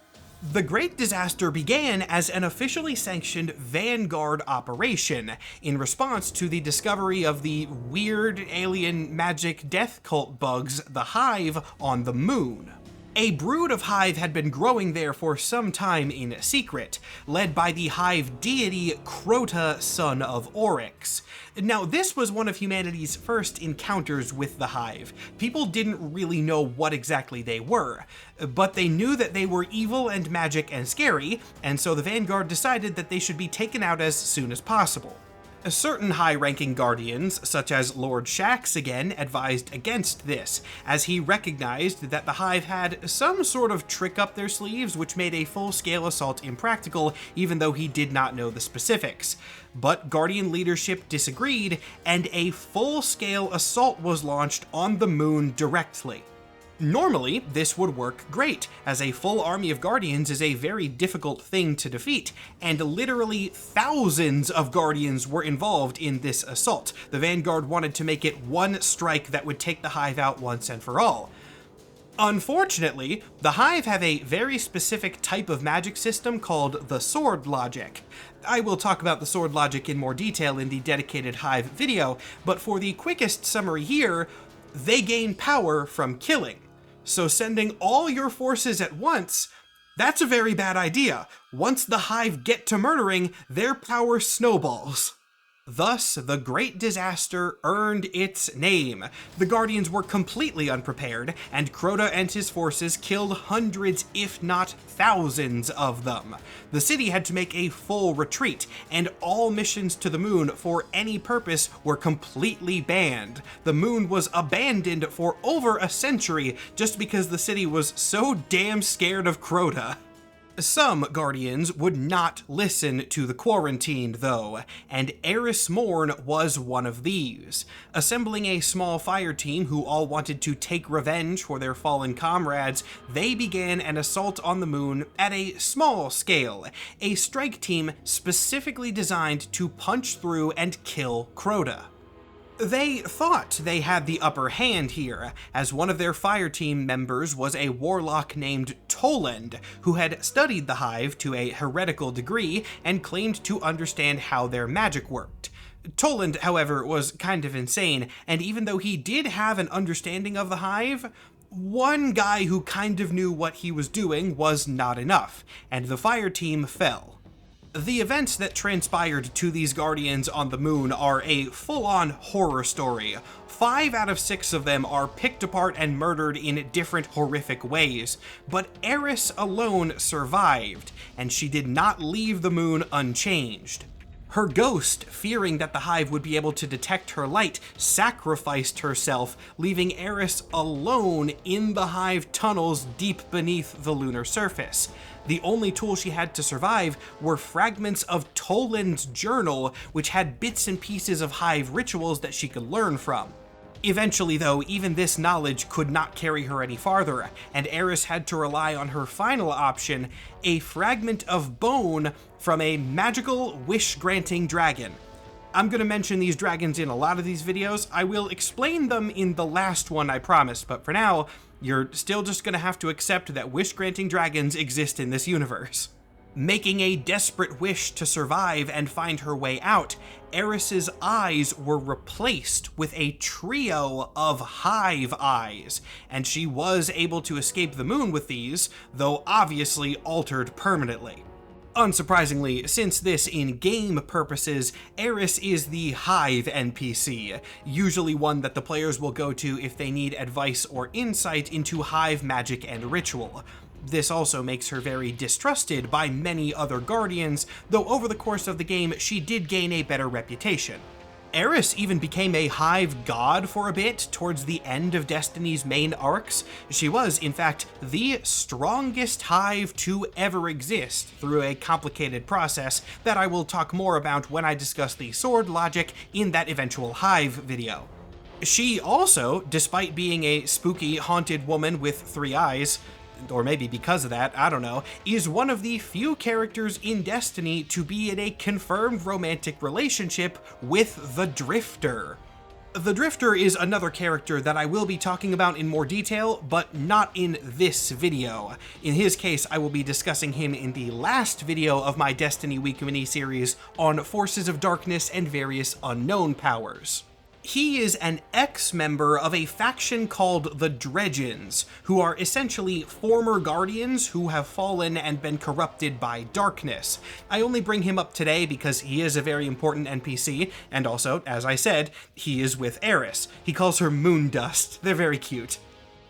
The Great Disaster began as an officially sanctioned Vanguard operation in response to the discovery of the weird alien magic death cult bugs, the Hive, on the moon. A brood of hive had been growing there for some time in secret, led by the hive deity Crota, son of Oryx. Now, this was one of humanity's first encounters with the hive. People didn't really know what exactly they were, but they knew that they were evil and magic and scary, and so the Vanguard decided that they should be taken out as soon as possible. Certain high-ranking guardians, such as Lord Shax again, advised against this, as he recognized that the hive had some sort of trick up their sleeves which made a full-scale assault impractical, even though he did not know the specifics. But Guardian leadership disagreed, and a full-scale assault was launched on the moon directly. Normally, this would work great, as a full army of Guardians is a very difficult thing to defeat, and literally thousands of Guardians were involved in this assault. The Vanguard wanted to make it one strike that would take the hive out once and for all. Unfortunately, the hive have a very specific type of magic system called the sword logic. I will talk about the sword logic in more detail in the dedicated hive video, but for the quickest summary here, they gain power from killing. So sending all your forces at once, that's a very bad idea. Once the hive get to murdering, their power snowballs. Thus, the Great Disaster earned its name. The Guardians were completely unprepared, and Crota and his forces killed hundreds, if not thousands of them. The city had to make a full retreat, and all missions to the moon for any purpose were completely banned. The moon was abandoned for over a century just because the city was so damn scared of Crota. Some Guardians would not listen to the quarantined, though, and Eris Morn was one of these. Assembling a small fire team who all wanted to take revenge for their fallen comrades, they began an assault on the moon at a small scale, a strike team specifically designed to punch through and kill Crota. They thought they had the upper hand here, as one of their fire team members was a warlock named Toland, who had studied the hive to a heretical degree and claimed to understand how their magic worked. Toland, however, was kind of insane, and even though he did have an understanding of the hive, one guy who kind of knew what he was doing was not enough, and the fire team fell. The events that transpired to these Guardians on the moon are a full-on horror story. 5 out of 6 of them are picked apart and murdered in different horrific ways, but Eris alone survived, and she did not leave the moon unchanged. Her ghost, fearing that the hive would be able to detect her light, sacrificed herself, leaving Eris alone in the hive tunnels deep beneath the lunar surface. The only tool she had to survive were fragments of Toland's journal, which had bits and pieces of hive rituals that she could learn from. Eventually, though, even this knowledge could not carry her any farther, and Eris had to rely on her final option, a fragment of bone from a magical wish-granting dragon. I'm going to mention these dragons in a lot of these videos. I will explain them in the last one, I promise, but for now, you're still just going to have to accept that wish-granting dragons exist in this universe. Making a desperate wish to survive and find her way out, Eris's eyes were replaced with a trio of hive eyes, and she was able to escape the moon with these, though obviously altered permanently. Unsurprisingly, since this in-game purposes, Eris is the Hive NPC, usually one that the players will go to if they need advice or insight into Hive magic and ritual. This also makes her very distrusted by many other Guardians, though over the course of the game she did gain a better reputation. Eris even became a hive god for a bit towards the end of Destiny's main arcs. She was, in fact, the strongest hive to ever exist through a complicated process that I will talk more about when I discuss the sword logic in that eventual hive video. She also, despite being a spooky, haunted woman with 3 eyes, or maybe because of that, I don't know, is one of the few characters in Destiny to be in a confirmed romantic relationship with the Drifter. The Drifter is another character that I will be talking about in more detail, but not in this video. In his case, I will be discussing him in the last video of my Destiny Week mini-series on Forces of Darkness and various unknown powers. He is an ex-member of a faction called the Dredgens, who are essentially former Guardians who have fallen and been corrupted by darkness. I only bring him up today because he is a very important NPC, and also, as I said, he is with Eris. He calls her Moon Dust. They're very cute.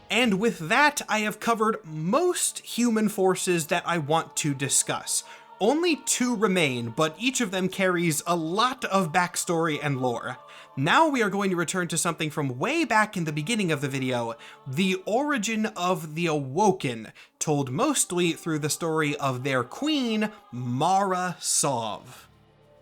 And with that, I have covered most human forces that I want to discuss. Only 2 remain, but each of them carries a lot of backstory and lore. Now we are going to return to something from way back in the beginning of the video, the origin of the Awoken, told mostly through the story of their queen, Mara Sov.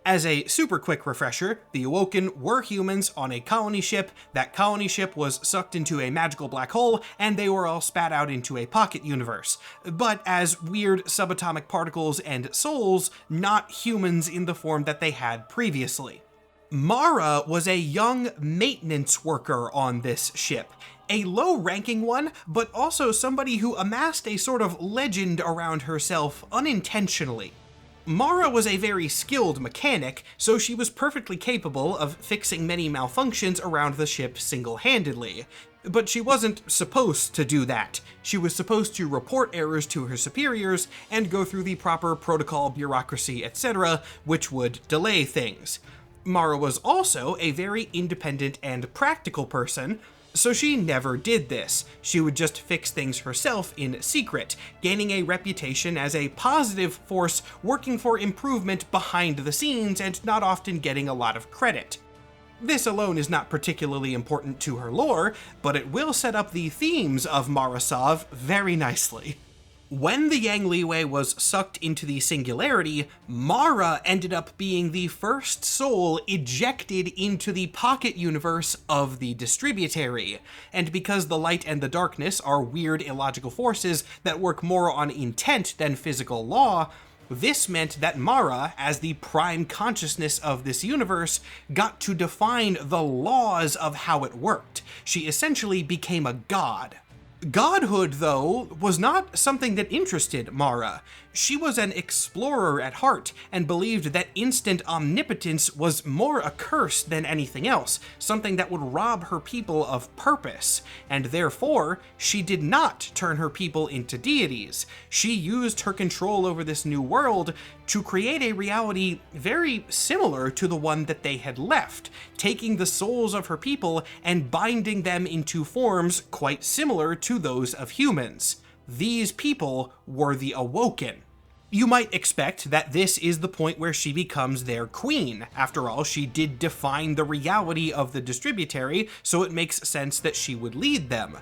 As a super quick refresher, the Awoken were humans on a colony ship. That colony ship was sucked into a magical black hole, and they were all spat out into a pocket universe. But as weird subatomic particles and souls, not humans in the form that they had previously. Mara was a young maintenance worker on this ship. A low-ranking one, but also somebody who amassed a sort of legend around herself unintentionally. Mara was a very skilled mechanic, so she was perfectly capable of fixing many malfunctions around the ship single-handedly. But she wasn't supposed to do that. She was supposed to report errors to her superiors and go through the proper protocol, bureaucracy, etc., which would delay things. Mara was also a very independent and practical person, so she never did this. She would just fix things herself in secret, gaining a reputation as a positive force working for improvement behind the scenes and not often getting a lot of credit. This alone is not particularly important to her lore, but it will set up the themes of Mara Sov very nicely. When the Yang Liwei was sucked into the Singularity, Mara ended up being the first soul ejected into the pocket universe of the Distributary. And because the light and the darkness are weird illogical forces that work more on intent than physical law, this meant that Mara, as the prime consciousness of this universe, got to define the laws of how it worked. She essentially became a god. Godhood, though, was not something that interested Mara. She was an explorer at heart and believed that instant omnipotence was more a curse than anything else, something that would rob her people of purpose, and therefore, she did not turn her people into deities. She used her control over this new world to create a reality very similar to the one that they had left, taking the souls of her people and binding them into forms quite similar to those of humans. These people were the Awoken. You might expect that this is the point where she becomes their queen. After all, she did define the reality of the Distributary, so it makes sense that she would lead them.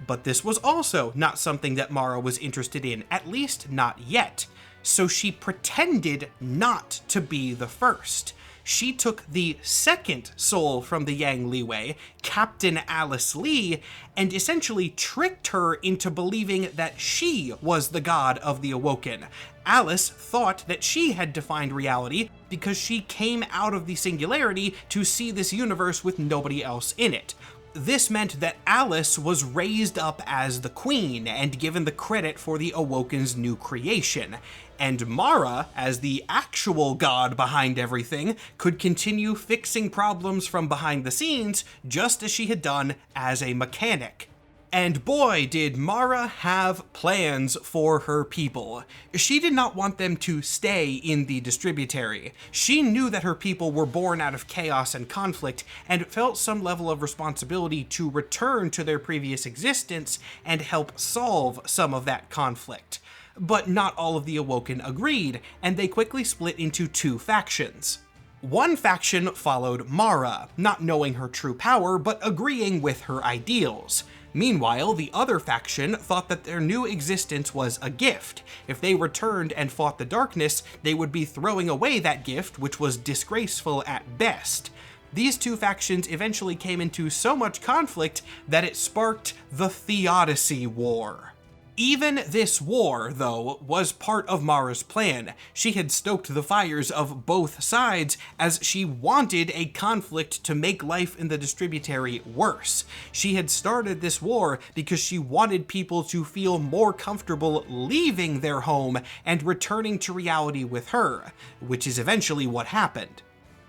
But this was also not something that Mara was interested in, at least not yet. So she pretended not to be the first. She took the second soul from the Yang Liwei, Captain Alice Lee, and essentially tricked her into believing that she was the god of the Awoken. Alice thought that she had defined reality because she came out of the Singularity to see this universe with nobody else in it. This meant that Alice was raised up as the queen and given the credit for the Awoken's new creation, and Mara, as the actual god behind everything, could continue fixing problems from behind the scenes just as she had done as a mechanic. And boy, did Mara have plans for her people. She did not want them to stay in the Distributary. She knew that her people were born out of chaos and conflict, and felt some level of responsibility to return to their previous existence and help solve some of that conflict. But not all of the Awoken agreed, and they quickly split into 2 factions. One faction followed Mara, not knowing her true power, but agreeing with her ideals. Meanwhile, the other faction thought that their new existence was a gift. If they returned and fought the darkness, they would be throwing away that gift, which was disgraceful at best. These 2 factions eventually came into so much conflict that it sparked the Theodicy War. Even this war, though, was part of Mara's plan. She had stoked the fires of both sides as she wanted a conflict to make life in the Distributary worse. She had started this war because she wanted people to feel more comfortable leaving their home and returning to reality with her, which is eventually what happened.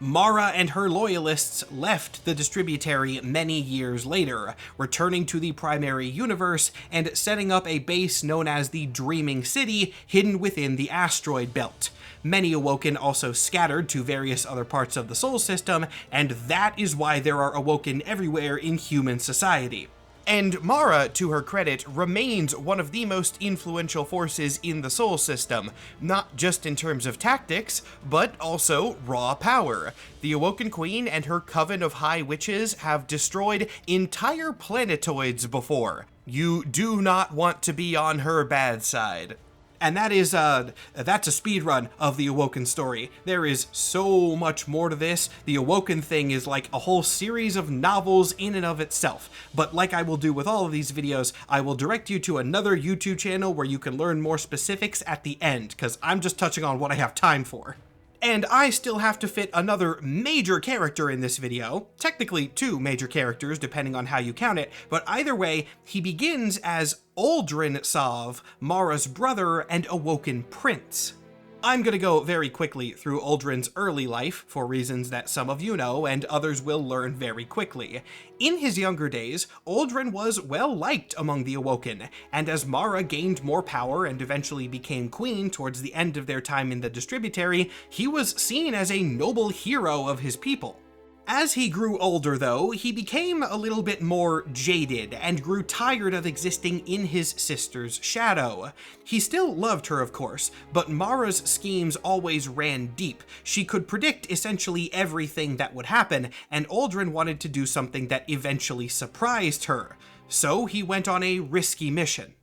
Mara and her loyalists left the Distributary many years later, returning to the primary universe and setting up a base known as the Dreaming City hidden within the asteroid belt. Many Awoken also scattered to various other parts of the Sol system, and that is why there are Awoken everywhere in human society. And Mara, to her credit, remains one of the most influential forces in the Sol system, not just in terms of tactics, but also raw power. The Awoken Queen and her coven of High Witches have destroyed entire planetoids before. You do not want to be on her bad side. And that's a speedrun of the Awoken story. There is so much more to this. The Awoken thing is like a whole series of novels in and of itself. But like I will do with all of these videos, I will direct you to another YouTube channel where you can learn more specifics at the end, because I'm just touching on what I have time for. And I still have to fit another major character in this video, technically two major characters depending on how you count it, but either way, he begins as Uldren Sov, Mara's brother and Awoken prince. I'm gonna go very quickly through Uldren's early life for reasons that some of you know and others will learn very quickly. In his younger days, Uldren was well liked among the Awoken, and as Mara gained more power and eventually became queen towards the end of their time in the Distributary, he was seen as a noble hero of his people. As he grew older, though, he became a little bit more jaded and grew tired of existing in his sister's shadow. He still loved her, of course, but Mara's schemes always ran deep. She could predict essentially everything that would happen, and Uldren wanted to do something that eventually surprised her. So he went on a risky mission.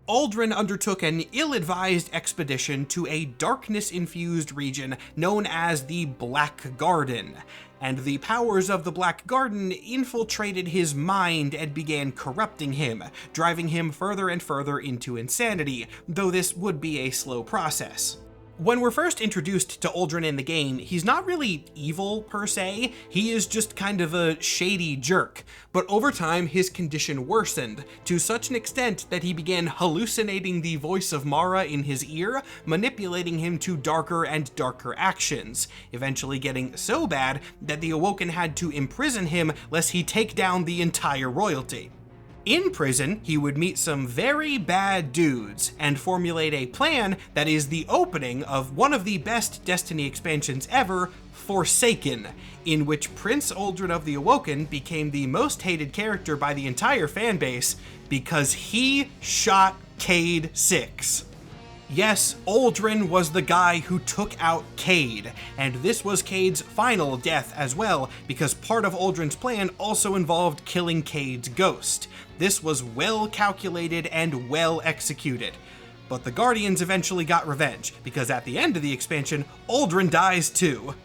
Uldren undertook an ill-advised expedition to a darkness-infused region known as the Black Garden, and the powers of the Black Garden infiltrated his mind and began corrupting him, driving him further and further into insanity, though this would be a slow process. When we're first introduced to Uldren in the game, he's not really evil per se, he is just kind of a shady jerk, but over time his condition worsened, to such an extent that he began hallucinating the voice of Mara in his ear, manipulating him to darker and darker actions, eventually getting so bad that the Awoken had to imprison him lest he take down the entire royalty. In prison, he would meet some very bad dudes and formulate a plan that is the opening of one of the best Destiny expansions ever, Forsaken, in which Prince Uldren of the Awoken became the most hated character by the entire fanbase because he shot Cayde 6. Yes, Uldren was the guy who took out Cayde, and this was Cayde's final death as well, because part of Uldren's plan also involved killing Cayde's ghost. This was well calculated and well executed. But the Guardians eventually got revenge, because at the end of the expansion, Uldren dies too.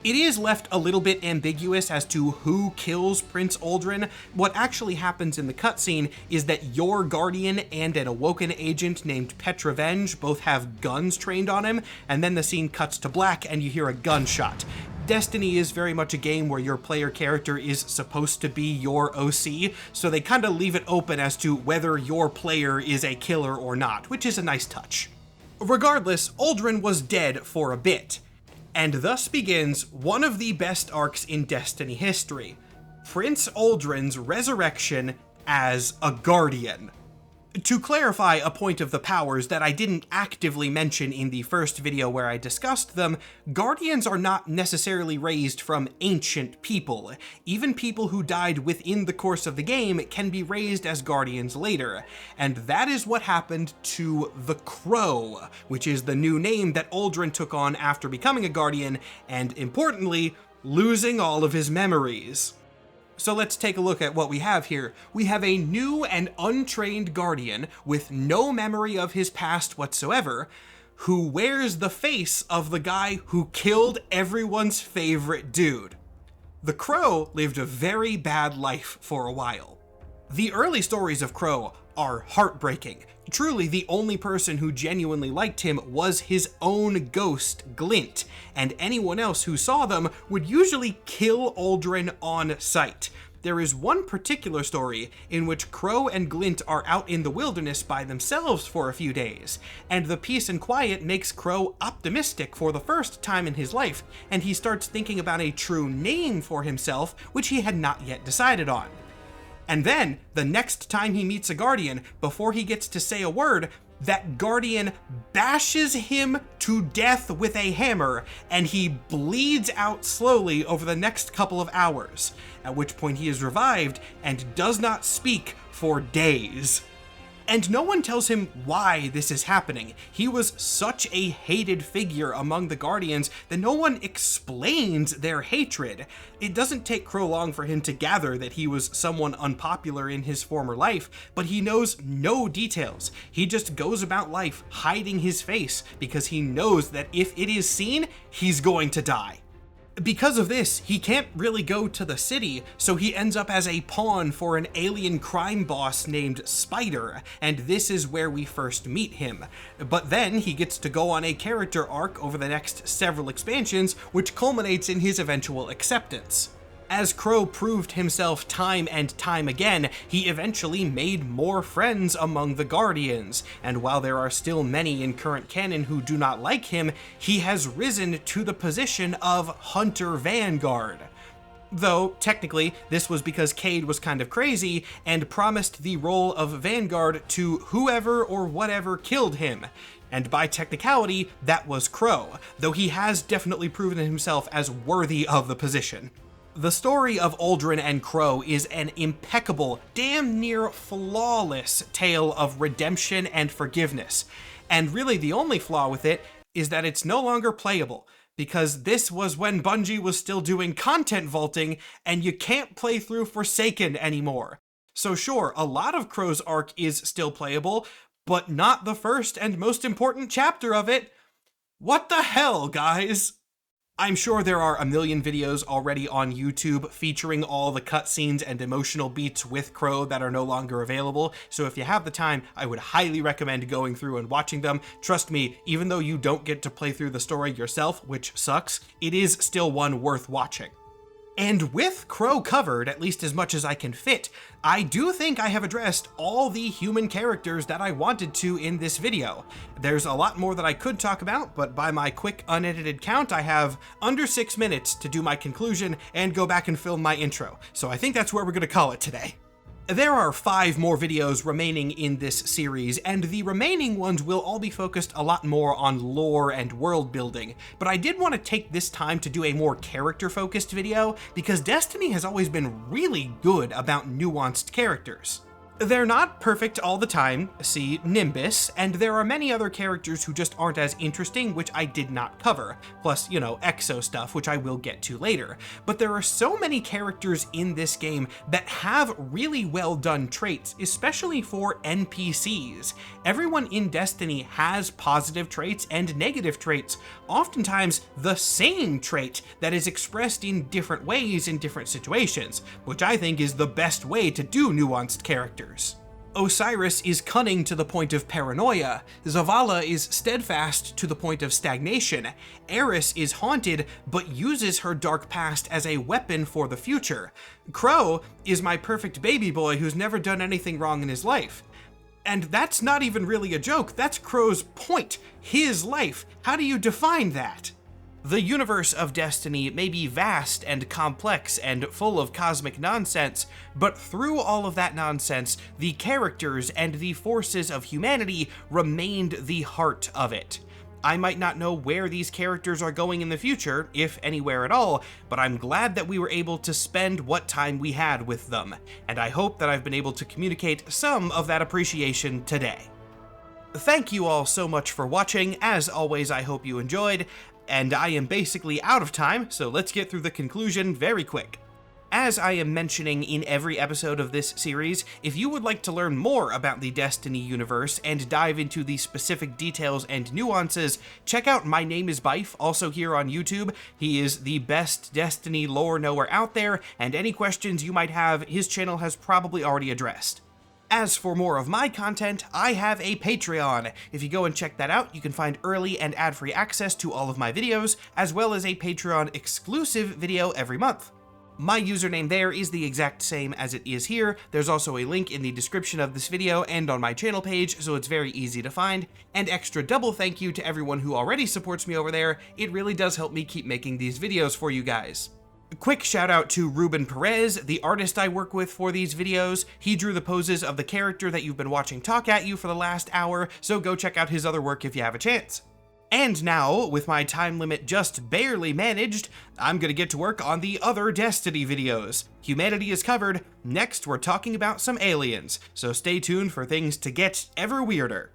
It is left a little bit ambiguous as to who kills Prince Uldren. What actually happens in the cutscene is that your Guardian and an Awoken agent named Petravenge both have guns trained on him, and then the scene cuts to black and you hear a gunshot. Destiny is very much a game where your player character is supposed to be your OC, so they kind of leave it open as to whether your player is a killer or not, which is a nice touch. Regardless, Uldren was dead for a bit. And thus begins one of the best arcs in Destiny history, Prince Uldren's resurrection as a Guardian. To clarify a point of the powers that I didn't actively mention in the first video where I discussed them, Guardians are not necessarily raised from ancient people. Even people who died within the course of the game can be raised as Guardians later, and that is what happened to the Crow, which is the new name that Uldren took on after becoming a Guardian, and importantly, losing all of his memories. So let's take a look at what we have here. We have a new and untrained Guardian with no memory of his past whatsoever, who wears the face of the guy who killed everyone's favorite dude. The Crow lived a very bad life for a while. The early stories of Crow are heartbreaking. Truly, the only person who genuinely liked him was his own ghost, Glint, and anyone else who saw them would usually kill Uldren on sight. there is one particular story in which Crow and Glint are out in the wilderness by themselves for a few days, and the peace and quiet makes Crow optimistic for the first time in his life, and he starts thinking about a true name for himself, which he had not yet decided on. And then, the next time he meets a Guardian, before he gets to say a word, that Guardian bashes him to death with a hammer, and he bleeds out slowly over the next couple of hours, at which point he is revived and does not speak for days. And no one tells him why this is happening. He was such a hated figure among the Guardians that no one explains their hatred. It doesn't take Crow long for him to gather that he was someone unpopular in his former life, but he knows no details. He just goes about life hiding his face because he knows that if it is seen, he's going to die. Because of this, he can't really go to the city, so he ends up as a pawn for an alien crime boss named Spider, and this is where we first meet him. But then he gets to go on a character arc over the next several expansions, which culminates in his eventual acceptance. As Crow proved himself time and time again, he eventually made more friends among the Guardians, and while there are still many in current canon who do not like him, he has risen to the position of Hunter Vanguard. Though, technically, this was because Cade was kind of crazy and promised the role of Vanguard to whoever or whatever killed him. And by technicality, that was Crow, though he has definitely proven himself as worthy of the position. The story of Uldren and Crow is an impeccable, damn near flawless tale of redemption and forgiveness. And really the only flaw with it is that it's no longer playable, because this was when Bungie was still doing content vaulting, and you can't play through Forsaken anymore. So sure, a lot of Crow's arc is still playable, but not the first and most important chapter of it. What the hell, guys? I'm sure there are a million videos already on YouTube featuring all the cutscenes and emotional beats with Crow that are no longer available, so if you have the time, I would highly recommend going through and watching them. Trust me, even though you don't get to play through the story yourself, which sucks, it is still one worth watching. And with Crow covered, at least as much as I can fit, I do think I have addressed all the human characters that I wanted to in this video. There's a lot more that I could talk about, but by my quick unedited count, I have under 6 minutes to do my conclusion and go back and film my intro. So I think that's where we're gonna call it today. There are 5 more videos remaining in this series, and the remaining ones will all be focused a lot more on lore and world building, but I did want to take this time to do a more character-focused video, because Destiny has always been really good about nuanced characters. They're not perfect all the time, see Nimbus, and there are many other characters who just aren't as interesting, which I did not cover, plus, you know, EXO stuff, which I will get to later. But there are so many characters in this game that have really well done traits, especially for NPCs. Everyone in Destiny has positive traits and negative traits, oftentimes the same trait that is expressed in different ways in different situations, which I think is the best way to do nuanced characters. Osiris is cunning to the point of paranoia, Zavala is steadfast to the point of stagnation, Eris is haunted but uses her dark past as a weapon for the future, Crow is my perfect baby boy who's never done anything wrong in his life. And that's not even really a joke, that's Crow's point, his life. How do you define that? The universe of Destiny may be vast and complex and full of cosmic nonsense, but through all of that nonsense, the characters and the forces of humanity remained the heart of it. I might not know where these characters are going in the future, if anywhere at all, but I'm glad that we were able to spend what time we had with them, and I hope that I've been able to communicate some of that appreciation today. Thank you all so much for watching. As always, I hope you enjoyed. And I am basically out of time, so let's get through the conclusion very quick. As I am mentioning in every episode of this series, if you would like to learn more about the Destiny universe and dive into the specific details and nuances, check out My Name is Bife, also here on YouTube. He is the best Destiny lore knower out there, and any questions you might have, his channel has probably already addressed. As for more of my content, I have a Patreon. If you go and check that out, you can find early and ad-free access to all of my videos, as well as a Patreon exclusive video every month. My username there is the exact same as it is here. There's also a link in the description of this video and on my channel page, so it's very easy to find. And extra double thank you to everyone who already supports me over there. It really does help me keep making these videos for you guys. A quick shout out to Ruben Perez, the artist I work with for these videos. He drew the poses of the character that you've been watching talk at you for the last hour, so go check out his other work if you have a chance. And now, with my time limit just barely managed, I'm gonna get to work on the other Destiny videos. Humanity is covered. Next, we're talking about some aliens, so stay tuned for things to get ever weirder.